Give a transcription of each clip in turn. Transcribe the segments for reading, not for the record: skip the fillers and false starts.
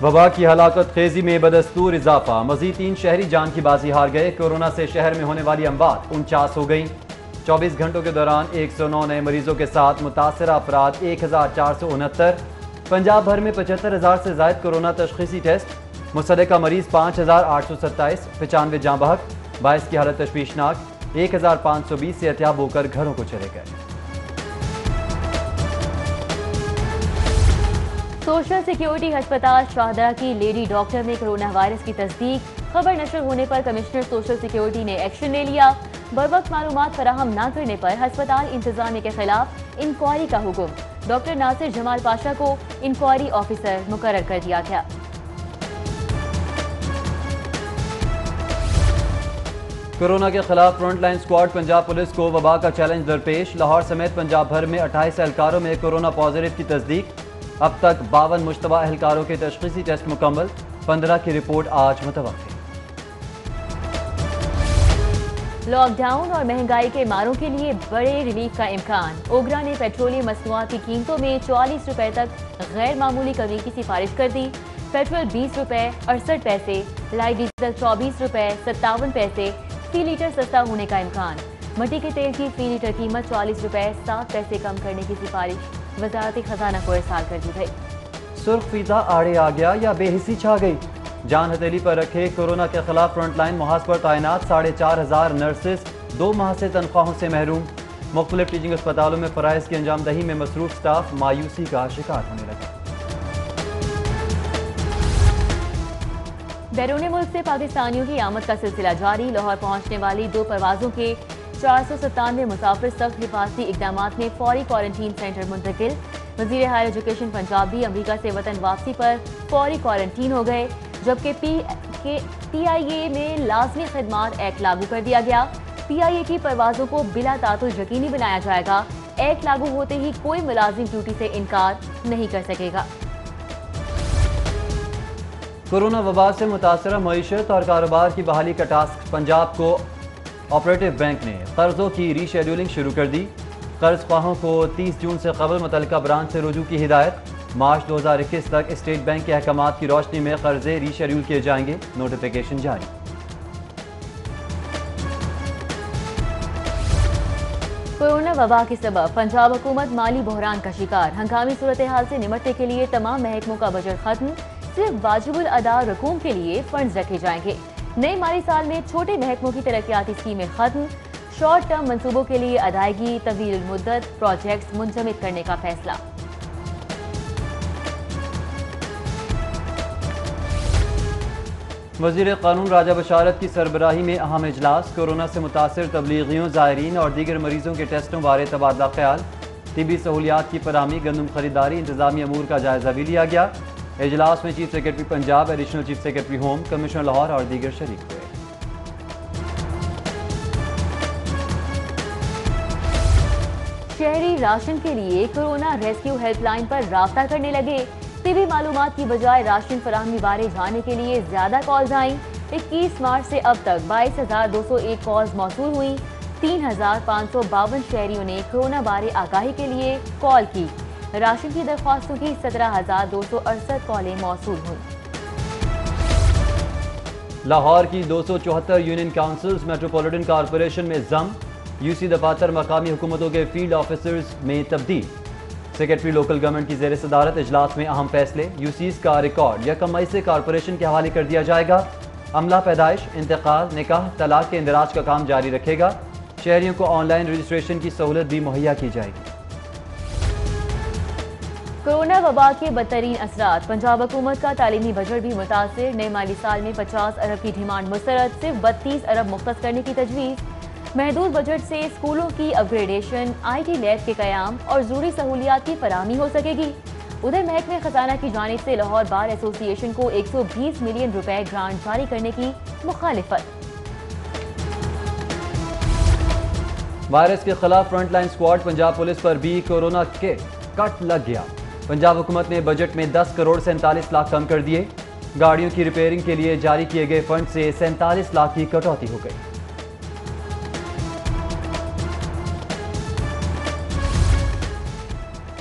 وبا کی ہلاکت خیزی میں بدستور اضافہ، مزید 3 شہری جان کی بازی ہار گئے۔ کورونا سے شہر میں ہونے والی اموات 49 ہو گئیں۔ 24 گھنٹوں کے دوران 109 نئے مریضوں کے ساتھ متاثرہ افراد 1469۔ پنجاب بھر میں 75,000 سے زائد کورونا تشخیصی ٹیسٹ، مصدقہ مریض 5,827، 95 جاں بحق، 22 کی حالت تشویشناک، 1,520 صحتیاب ہو کر گھروں کو چلے گئے۔ سوشل سیکیورٹی ہسپتال شاہدرہ کی لیڈی ڈاکٹر میں کرونا وائرس کی تصدیق، خبر نشر ہونے پر کمشنر سوشل سیکیورٹی نے ایکشن لے لیا۔ بروقت معلومات فراہم نہ کرنے پر ہسپتال انتظامیہ کے خلاف انکوائری کا حکم، ڈاکٹر ناصر جمال پاشا کو انکوائری آفیسر مقرر کر دیا گیا۔ کورونا کے خلاف front line squad Punjab police کو وبا کا چیلنج درپیش، لاہور سمیت پنجاب بھر میں 28 اہلکاروں میں کورونا پازیٹیو کی تصدیق، اب تک 52 مشتبہ اہلکاروں کے تشخیصی ٹیسٹ مکمل، 15 کی رپورٹ آج متوقع۔ لاک ڈاؤن اور مہنگائی کے ماروں کے لیے بڑے ریلیف کا امکان، اوگرا نے پیٹرولیم مصنوعات کی قیمتوں میں 44 روپے تک غیر معمولی کمی کی سفارش کر دی۔ پیٹرول 20 روپے 68 پیسے، لائٹ ڈیزل 24 روپے 57 پیسے فی لیٹر سستا ہونے کا امکان۔ مٹی کے تیل کی فی لیٹر قیمت 44 روپے 7 پیسے کم کرنے کی سفارش وزارت خزانہ کو ارسال کر دی گئی۔ سرخ فیضہ آڑے آ گیا یا بے حسی چھا گئی؟ جان ہتھیلی پر رکھے کورونا کے خلاف فرنٹ لائن محاذ پر تعینات 4,500 نرسز 2 ماہ سے تنخواہوں سے محروم، مختلف ٹیچنگ اسپتالوں میں فرائض کی انجام دہی میں مصروف سٹاف مایوسی کا شکار ہونے لگا۔ بیرون ملک سے پاکستانیوں کی آمد کا سلسلہ جاری، لاہور پہنچنے والی 2 پروازوں کے 497 مسافر سخت حفاظتی اقدامات میں فوری کوارنٹین سینٹر منتقل۔ وزیر ہائر ایجوکیشن پنجاب بھی امریکہ سے وطن واپسی پر فوری کوارنٹین ہو گئے، جبکہ پی آئی اے میں لازمی خدمات ایکٹ لاگو کر دیا گیا۔ پی آئی اے کی پروازوں کو بلا تعطل یقینی بنایا جائے گا، ایکٹ لاگو ہوتے ہی کوئی ملازم ڈیوٹی سے انکار نہیں کر سکے گا۔ کورونا وبا سے متاثرہ معیشت اور کاروبار کی بحالی کا ٹاسک پنجاب کو آپریٹو بینک نے قرضوں کی ری شیڈولنگ شروع کر دی۔ قرض خواہوں کو 30 جون سے قبل متعلقہ برانچ سے رجوع کی ہدایت، مارچ 2021 تک اسٹیٹ بینک کے احکامات کی روشنی میں قرضے ری شیڈول کیے جائیں گے، نوٹیفیکیشن جاری۔ کورونا وبا کے سبب پنجاب حکومت مالی بحران کا شکار، ہنگامی صورتحال سے نمٹنے کے لیے تمام محکموں کا بجٹ ختم، صرف واجب الادا رقوم کے لیے فنڈز رکھے جائیں گے۔ نئے مالی سال میں چھوٹے محکموں کی ترقیاتی اسکیمیں ختم، شارٹ ٹرم منصوبوں کے لیے ادائیگی، طویل المدت پروجیکٹس منجمد کرنے کا فیصلہ۔ وزیر قانون راجہ بشارت کی سربراہی میں اہم اجلاس، کورونا سے متاثر تبلیغیوں، زائرین اور دیگر مریضوں کے ٹیسٹوں بارے تبادلہ خیال، طبی سہولیات کی فراہمی، گندم خریداری، انتظامی امور کا جائزہ بھی لیا گیا۔ اجلاس میں chief secretary Punjab, additional chief secretary home, commissioner Lahore اور دیگر شریک ہوئے۔ شہری راشن کے لیے کورونا ریسکیو ہیلپ لائن پر رابطہ کرنے لگے، طبی معلومات کی بجائے راشن فراہمی بارے جاننے کے لیے زیادہ کالز آئیں۔ 21 مارچ سے اب تک 22,201 کالز موصول ہوئیں، 3,552 شہریوں نے کورونا بارے آگاہی کے لیے کال کی، راشن کی درخواستوں کی 17,268 کالیں موصول ہوئیں۔ لاہور کی 274 یونین کاؤنسلز میٹروپولیٹن کارپوریشن میں ضم، یو سی دفاتر مقامی حکومتوں کے فیلڈ آفیسرز میں تبدیل، سیکرٹری لوکل گورنمنٹ کی زیر صدارت اجلاس میں اہم فیصلے، یو سیز کا ریکارڈ 1 مئی سے کارپوریشن کے حوالے کر دیا جائے گا، عملہ پیدائش، انتقال، نکاح، طلاق کے اندراج کا کام جاری رکھے گا، شہریوں کو آن لائن رجسٹریشن کی سہولت بھی مہیا کی جائے گی۔ کورونا وبا کے بدترین اثرات، پنجاب حکومت کا تعلیمی بجٹ بھی متاثر، نئے مالی سال میں 50 ارب کی ڈیمانڈ مسترد، صرف 32 ارب مختص کرنے کی تجویز، محدود بجٹ سے اسکولوں کی اپ گریڈیشن، آئی ٹی لیب کے قیام اور ضروری سہولیات کی فراہمی ہو سکے گی۔ ادھر محکمہ خزانہ کی جانب سے لاہور بار ایسوسی ایشن کو 120 ملین روپے گرانٹ جاری کرنے کی مخالفت۔ وائرس کے خلاف front line squad Punjab police پر بھی کورونا کے کٹ لگ گیا، پنجاب حکومت نے بجٹ میں 10 کروڑ 47 لاکھ کم کر دیے، گاڑیوں کی ریپیئرنگ کے لیے جاری کیے گئے فنڈ سے 47 لاکھ کی کٹوتی ہو گئی۔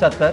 70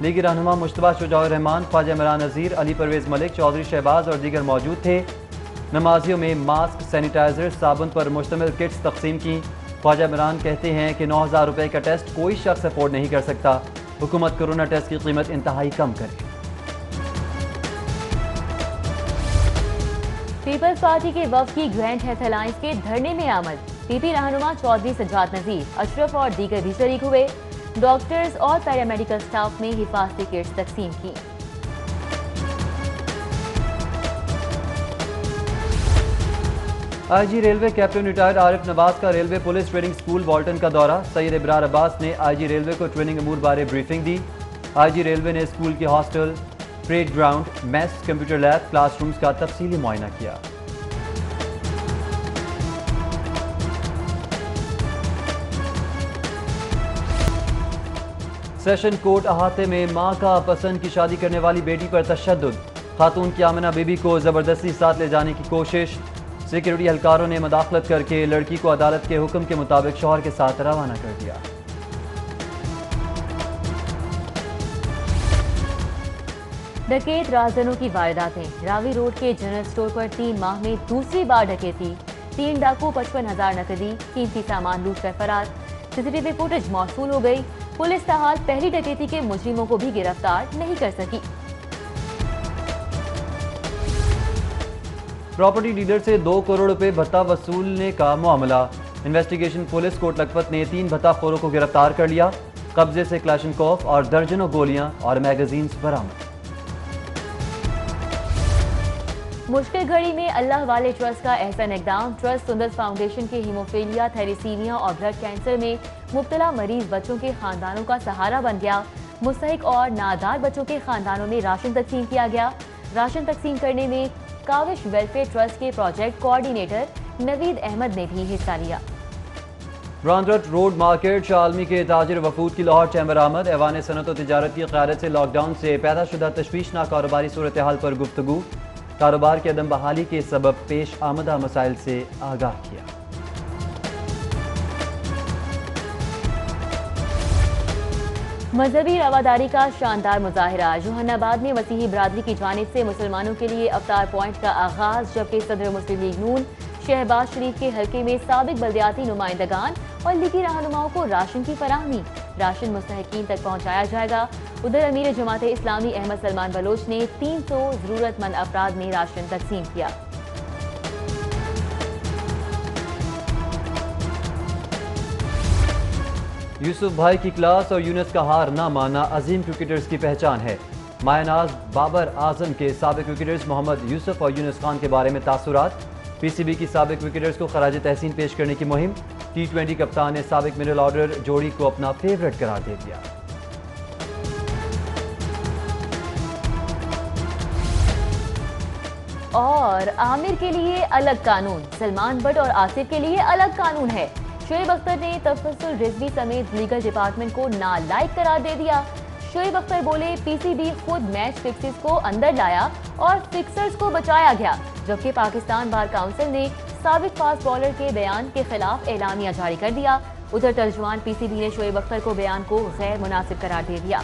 لیگی رہنما مشتبہ شجاع الرحمان، خواجہ عمران نذیر، علی پرویز ملک، چودھری شہباز اور دیگر موجود تھے۔ نمازیوں میں ماسک، سینیٹائزر، صابن پر مشتمل کٹس تقسیم کی۔ خواجہ عمران کہتے ہیں کہ 9,000 روپے کا ٹیسٹ کوئی شخص افورڈ نہیں کر سکتا، حکومت کورونا ٹیسٹ کی قیمت انتہائی کم کرے۔ پیپلز پارٹی کے وفد کی گرینڈ ہیلتھ الائنس کے دھرنے میں آمد۔ پی پی رہنما چودھری سجاد نذیر، اشرف اور دیگر بھی شریک ہوئے۔ ڈاکٹرز اور پیرامیڈیکل سٹاف نے حفاظتی کٹس تقسیم کی۔ آئی جی ریلوے کیپٹن ریٹائرڈ عارف نواز کا railway police training school Walton کا دورہ۔ سید ابرار عباس نے آئی جی ریلوے کو ٹریننگ امور بارے بریفنگ دی۔ آئی جی ریلوے نے اسکول کے hostel, parade ground, mass, computer lab, class rooms کا تفصیلی معائنہ کیا۔ سیشن کورٹ احاطے میں ماں کا پسند کی شادی کرنے والی بیٹی پر تشدد۔ خاتون کی آمنہ بی بی کو زبردستی ساتھ لے جانے کی کوشش۔ سیکیورٹی اہلکاروں نے مداخلت کر کے لڑکی کو عدالت کے حکم کے مطابق شوہر کے ساتھ روانہ کر دیا۔ ڈکیت رازدنوں کی وارداتیں۔ راوی روڈ کے جنرل سٹور پر 3 ماہ میں دوسری بار ڈکیتی۔ 3 ڈاکو 55,000 نقدی، قیمتی سامان لوٹ کر فرار۔ سی سی ٹی وی فوٹیج موصول ہو گئی۔ پولیس تاحال پہلی ڈکیتی کے مجرموں کو بھی گرفتار نہیں کر سکی۔ پراپرٹی ڈیلر سے 2 کروڑ روپے بھتہ وصولنے کا معاملہ۔ انویسٹیگیشن پولیس کوٹ لکھپت نے 3 بھتہ خوروں کو گرفتار کر لیا۔ قبضے سے کلاشنکوف اور درجنوں گولیاں اور میگزینز برآمد۔ مشکل گھڑی میں اللہ والے ٹرسٹ کا احسن اقدام۔ ٹرسٹ سندس فاؤنڈیشن کے ہیموفیلیا، تھیلیسیمیا اور بلڈ کینسر میں مبتلا مریض بچوں کے خاندانوں کا سہارا بن گیا۔ مستحق اور نادار بچوں کے خاندانوں میں راشن تقسیم کیا گیا۔ راشن تقسیم کرنے میں کاوش ویلفیئر ٹرسٹ کے پروجیکٹ کوآرڈینیٹر نوید احمد نے بھی حصہ لیا۔ براندرٹ روڈ مارکیٹ شالمی کے تاجر وفود کی لاہور چیمبر آمد۔ ایوان صنعت و تجارت کی قیادت سے لاک ڈاؤن سے پیدا شدہ تشویشناک کاروباری صورتحال پر گفتگو۔ کاروبار کی عدم بحالی کے سبب پیش آمدہ مسائل سے آگاہ کیا۔ مذہبی رواداری کا شاندار مظاہرہ۔ جوہن آباد میں مسیحی برادری کی جانب سے مسلمانوں کے لیے افطار پوائنٹ کا آغاز، جبکہ صدر مسلم لیگ نون شہباز شریف کے حلقے میں سابق بلدیاتی نمائندگان اور لیگی رہنماؤں کو راشن کی فراہمی۔ راشن مستحقین تک پہنچایا جائے گا۔ ادھر امیر جماعت اسلامی احمد سلمان بلوچ نے 300 ضرورت مند افراد میں راشن تقسیم کیا۔ یوسف بھائی کی کلاس اور یونس کا ہار نہ مانا عظیم کرکٹرز کی پہچان ہے۔ مایہ ناز بابر اعظم کے سابق کرکٹرز محمد یوسف اور یونس خان کے بارے میں تاثرات۔ پی سی بی کی سابق کرکٹرز کو خراج تحسین پیش کرنے کی مہم۔ T20 کپتان نے سابق مڈل آرڈر جوڑی کو اپنا فیورٹ قرار دے دیا۔ اور عامر کے لیے الگ قانون، سلمان بٹ اور آصف کے لیے الگ قانون ہے۔ شعیب اختر نے تفصل رضوی سمیت لیگل ڈپارٹمنٹ کو نالائق قرار دے دیا۔ شعیب اختر بولے پی سی بی خود میچ فکسز کو اندر لایا اور فکسرز کو بچایا گیا، جبکہ پاکستان بار کونسل نے سابق فاسٹ بالر کے بیان کے خلاف اعلامیہ جاری کر دیا۔ ادھر ترجمان پی سی بی نے شعیب اختر کو بیان کو غیر مناسب قرار دے دیا۔